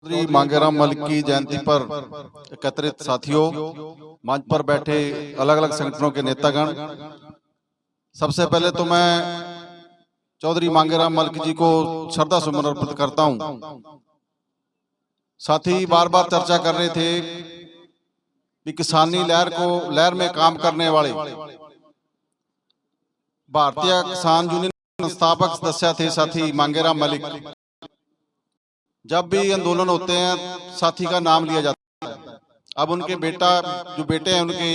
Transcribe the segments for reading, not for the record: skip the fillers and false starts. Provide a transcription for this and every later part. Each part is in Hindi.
श्री मांगेराम मलिक की जयंती पर एकत्रित साथियों, मंच पर बैठे अलग अलग संगठनों के नेतागण, सबसे पहले तो मैं चौधरी मांगेराम मलिक जी को श्रद्धा सुमन अर्पित करता हूं। साथी बार बार चर्चा कर रहे थे कि किसानी लहर में काम करने वाले भारतीय किसान यूनियन संस्थापक सदस्य थे साथी मांगेराम मलिक। जब भी आंदोलन होते हैं साथी का नाम लिया जाता है। अब उनके जो बेटे हैं उनके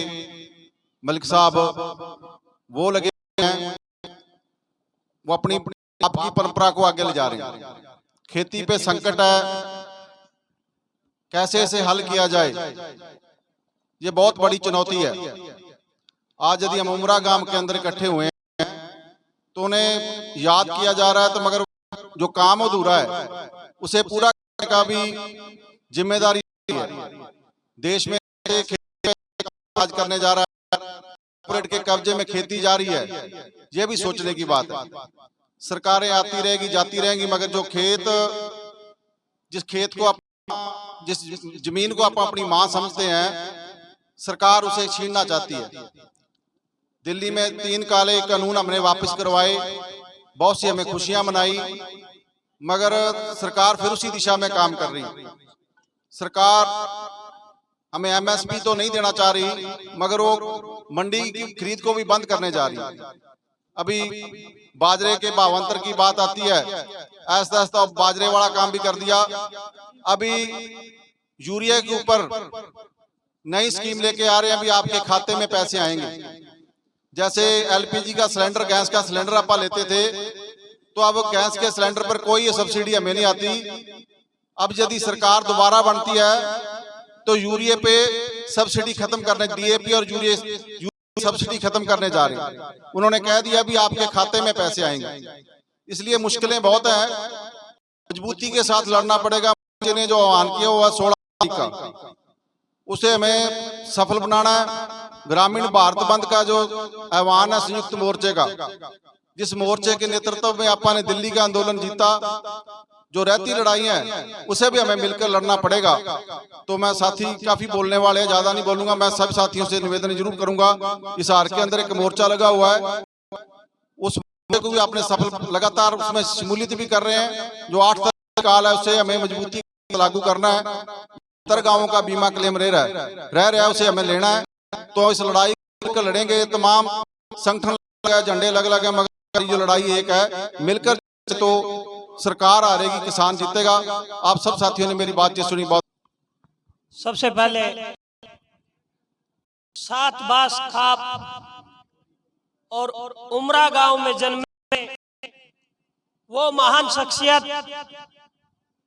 मलिक साहब वो लगे हैं, वो अपनी आपकी परंपरा को आगे ले जा रहे हैं। खेती पे संकट है, कैसे इसे हल किया जाए, ये बहुत बड़ी चुनौती है। आज यदि हम उमरा गांव के अंदर इकट्ठे हुए हैं तो उन्हें याद किया जा रहा है, तो मगर जो काम अधूरा है उसे पूरा करने का भी जिम्मेदारी है। देश में आज करने जा रहा है, कॉर्पोरेट के कब्जे में खेती जा रही है, यह भी सोचने की बात है। सरकारें आती रहेगी जाती रहेंगी, मगर जो जिस जमीन को आप अपनी मां समझते हैं, सरकार उसे छीनना चाहती है। दिल्ली में 3 काले कानून हमने वापस करवाए, बहुत सी हमें खुशियां मनाई, मगर सरकार फिर उसी दिशा में काम कर रही है। सरकार हमें एमएसपी तो नहीं देना चाह रही, मगर वो मंडी की खरीद को भी बंद करने जा रही है। अभी बाजरे के भावांतर की बात आती है, ऐसा ऐसा बाजरे वाला काम भी कर दिया। अभी यूरिया के ऊपर नई स्कीम लेके आ रहे हैं, अभी आपके खाते में पैसे आएंगे। जैसे एलपीजी का सिलेंडर, गैस का सिलेंडर आप लेते थे, तो अब गैस के सिलेंडर पर कोई सब्सिडी हमें नहीं आती। अब यदि सरकार दोबारा बनती है तो यूरिया पे सब्सिडी खत्म करने, डीएपी और यूरिया सब्सिडी खत्म करने जा रहे हैं। उन्होंने कह दिया अभी आपके खाते में पैसे आएंगे। इसलिए मुश्किलें बहुत हैं, मजबूती के साथ लड़ना पड़ेगा। ने जो आह्वान किया हुआ 16 तारीख का, उसे हमें सफल बनाना है। ग्रामीण भारत बंद का जो आह्वान है संयुक्त मोर्चे का, जिस मोर्चे के नेतृत्व में आपा ने दिल्ली का आंदोलन जीता, जो रहती लड़ाई है उसे भी हमें मिलकर लड़ना पड़ेगा। तो मैं साथी काफी बोलने वाले हैं, ज्यादा नहीं बोलूंगा। मैं सब साथियों से निवेदन जरूर करूंगा, इस हार के अंदर एक मोर्चा लगा हुआ है, उस मोर्चे को भी आपने सफल लगातार उसमें शमूलियत भी कर रहे हैं। जो 8 काल है उसे हमें मजबूती लागू करना है। 70 गांवों का बीमा क्लेम रह रहा है, उसे हमें लेना है। तो इस लड़ाई को लड़ेंगे, तमाम संगठन झंडे लग मगर जो लड़ाई एक है, मिलकर तो सरकार आ रहेगी, किसान जीतेगा। आप सब साथियों ने मेरी बातचीत सुनी। बहुत सबसे पहले 7 बास खाप और उमरा गांव में जन्मे वो महान शख्सियत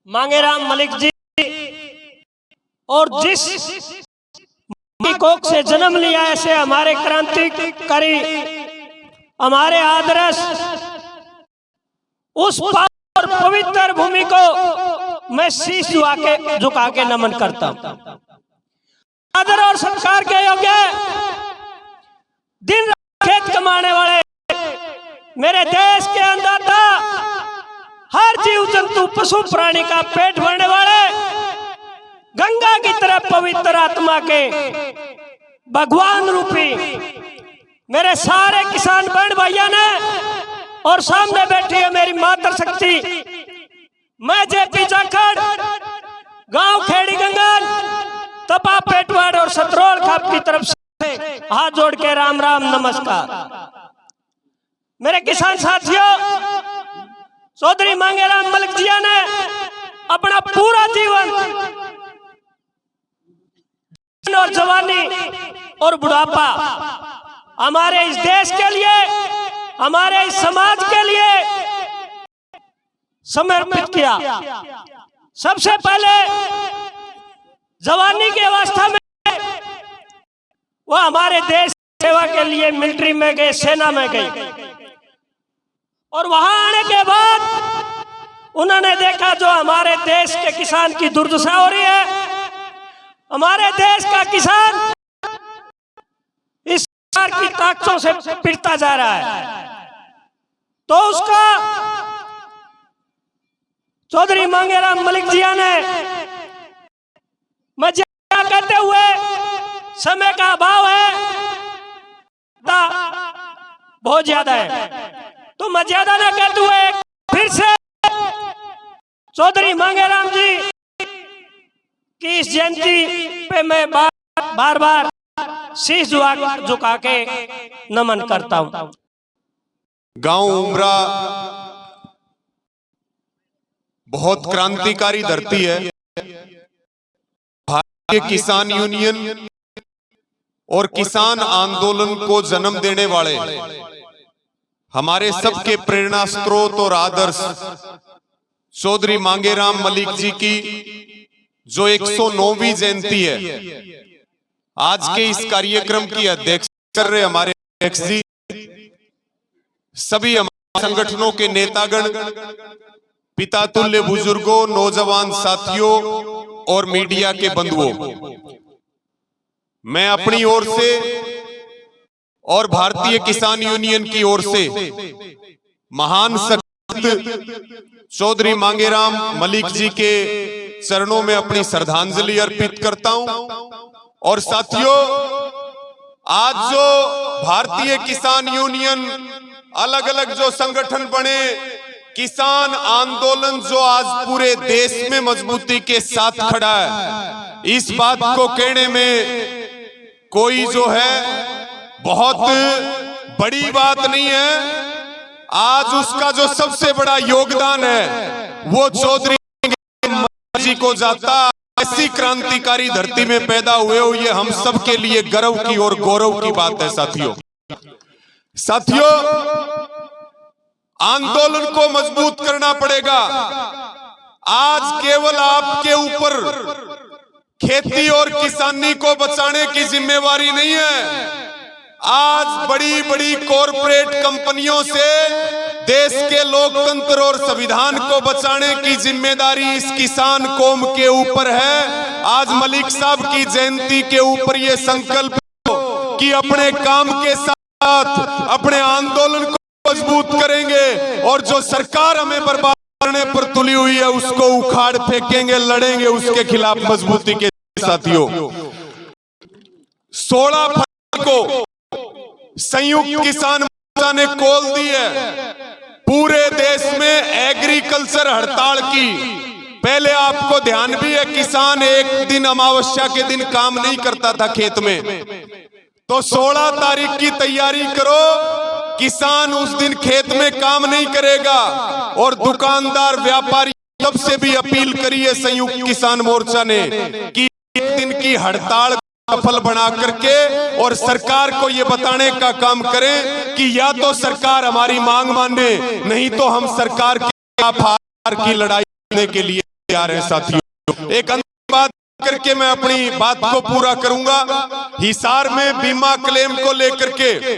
मांगेराम मलिक जी, और जिस कोख से जन्म लिया, ऐसे हमारे क्रांतिकारी, हमारे आदर्श, उस और पवित्र भूमि को मैं शीश झुका के नमन करता हूं। आदर और सत्कार के योग्य, दिन रात खेत कमाने वाले मेरे देश के अन्नदाता, हर जीव जंतु पशु प्राणी का पेट भरने वाले, गंगा की तरह पवित्र आत्मा के भगवान रूपी मेरे सारे किसान बहन भाइयों ने, और सामने बैठी है मेरी मातृ शक्ति, मैं जेपी जाखड़, गांव खेड़ी गंगन, तपा पेटवाड़ और सतरोल खाप की तरफ से हाथ जोड़ के राम राम नमस्कार। मेरे किसान साथियों, चौधरी मांगेराम मलिक जी ने अपना पूरा जीवन और जवानी और बुढ़ापा हमारे इस देश के लिए, हमारे इस समाज के लिए समर्पित किया। सबसे पहले जवानी की अवस्था में वो हमारे देश सेवा के लिए मिलिट्री में गए, सेना में गए, और वहां आने के बाद उन्होंने देखा जो हमारे देश के किसान की दुर्दशा हो रही है, हमारे देश का किसान इस सरकार की ताकतों से पिटता जा रहा है, तो उसका चौधरी मांगेराम मलिक जिया ने मजा करते हुए, समय का अभाव है, बहुत ज्यादा है, तो मर्यादा न करते हुए फिर से चौधरी मांगेराम जी की इस जयंती पे मैं बार बार शीश झुका के नमन करता हूं। गांव उमरा बहुत क्रांतिकारी धरती है। भारतीय किसान यूनियन और किसान आंदोलन को जन्म देने वाले हमारे सबके प्रेरणा स्रोत और आदर्श चौधरी मांगेराम मलिक जी की जो 109वीं जयंती है, आज के इस कार्यक्रम की अध्यक्षता कर रहे हमारे अध्यक्ष जी, सभी हमारे संगठनों के नेतागण, पिता तुल्य बुजुर्गों, नौजवान साथियों और मीडिया के बंधुओं, मैं अपनी ओर से और भारतीय किसान यूनियन की ओर से महान शख्सियत चौधरी मांगेराम मलिक जी के चरणों में अपनी श्रद्धांजलि अर्पित करता हूं। और साथियों, आज जो भारतीय किसान यूनियन, अलग अलग जो संगठन बने, किसान आंदोलन जो आज पूरे देश में मजबूती के साथ खड़ा है, इस बात को कहने में कोई जो है बहुत बड़ी बात नहीं है। आज उसका जो सबसे बड़ा योगदान है वो चौधरी जी को जाता। ऐसी क्रांतिकारी धरती में पैदा हुए हो, ये हम सब के लिए गर्व की और गौरव की बात है। साथियों, आंदोलन को मजबूत करना पड़ेगा। आज केवल आपके ऊपर खेती और किसानी को बचाने की जिम्मेवारी नहीं है। आज बड़ी बड़ी कॉरपोरेट कंपनियों से देश के लोकतंत्र और संविधान को बचाने की जिम्मेदारी इस किसान कौम के ऊपर है। आज मलिक साहब की जयंती के ऊपर ये संकल्प कि अपने काम के साथ अपने आंदोलन को मजबूत करेंगे और जो सरकार हमें बर्बाद करने पर तुली हुई है उसको उखाड़ फेंकेंगे, लड़ेंगे उसके खिलाफ मजबूती के। साथियों, 16 फरवरी को संयुक्त किसान मोर्चा ने कॉल दी है पूरे देश में एग्रीकल्चर हड़ताल की। पहले आपको ध्यान भी है, किसान एक दिन अमावस्या के दिन काम नहीं करता था खेत में, तो 16 तारीख की तैयारी करो, किसान उस दिन खेत में काम नहीं करेगा। और दुकानदार, व्यापारी, सबसे भी अपील करी है संयुक्त किसान मोर्चा ने कि एक दिन की हड़ताल सफल बना करके और सरकार को ये बताने का काम करें कि या तो सरकार हमारी मांग माने, नहीं तो हम सरकार के खिलाफ हार की लड़ाई करने के लिए तैयार हैं। साथियों, एक अंतिम बात करके मैं अपनी बात को पूरा करूंगा। हिसार में बीमा क्लेम को लेकर के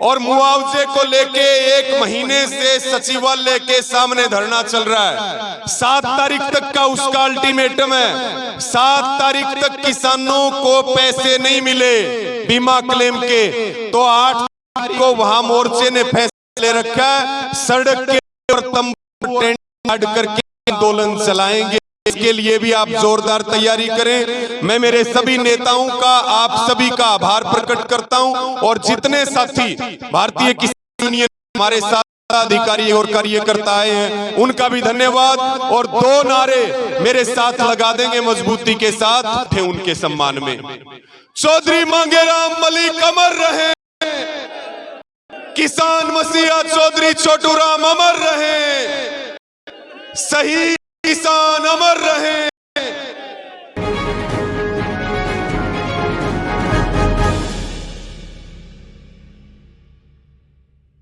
और मुआवजे को लेके 1 महीने से सचिवालय के सामने धरना चल रहा है। 7 तारीख तक का उसका अल्टीमेटम है। 7 तारीख तक किसानों को पैसे नहीं मिले बीमा क्लेम के, तो 8 तारीख को वहां मोर्चे ने फैसला ले रखा है, सड़क के और तंबू टेंट गाड़ करके आंदोलन चलाएंगे। इसके लिए भी आप जोरदार तैयारी करें। मैं मेरे सभी नेताओं का, आप सभी का आभार प्रकट करता हूं और जितने साथी भारतीय किसान यूनियन हमारे साथ अधिकारी और कार्यकर्ता आए हैं उनका भी धन्यवाद। और 2 नारे मेरे साथ लगा देंगे मजबूती के साथ, थे उनके सम्मान में। चौधरी मांगेराम मलिक अमर रहे, किसान मसीहा चौधरी छोटूराम अमर रहे, सही किसान अमर